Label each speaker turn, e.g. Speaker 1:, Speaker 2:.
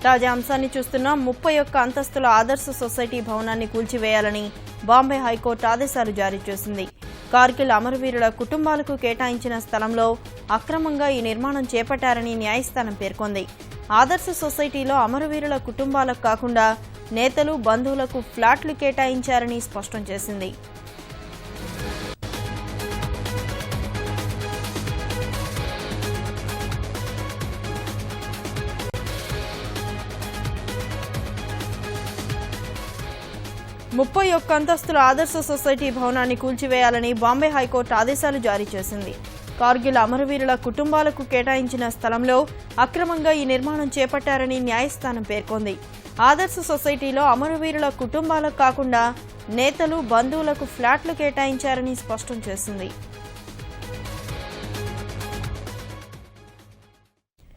Speaker 1: తాజా అంశాన్ని చూస్తున్న 31 అంతస్తుల ఆదర్శ సొసైటీ భవనాన్ని కూల్చివేయాలని బాంబే హైకోర్టు ఆదేశాలు జారీ చేసింది. కార్గిల్ అమరవీరుల కుటుంబాలకు కేటాయించిన స్థలంలో అక్రమంగా ఈ నిర్మాణం చేపట్టారని న్యాయస్థానం పేర్కొంది. ఆదర్శ సొసైటీలో అమరవీరుల కుటుంబాలకు కాకుండా నేతలు, బంధువులకు ఫ్లాట్లు కేటాయించారని స్పష్టం చేసింది. ముప్పై ఒక్క అంతస్తుల ఆదర్శ సొసైటీ భవనాన్ని కూల్చివేయాలని బాంబే హైకోర్టు ఆదేశాలు జారీ చేసింది. కార్గిల్ అమరవీరుల కుటుంబాలకు కేటాయించిన స్థలంలో అక్రమంగా ఈ నిర్మాణం చేపట్టారని న్యాయస్థానం పేర్కొంది. ఆదర్శ సొసైటీలో అమరవీరుల కుటుంబాలకు కాకుండా నేతలు, బంధువులకు ఫ్లాట్లు కేటాయించారని స్పష్టం చేసింది.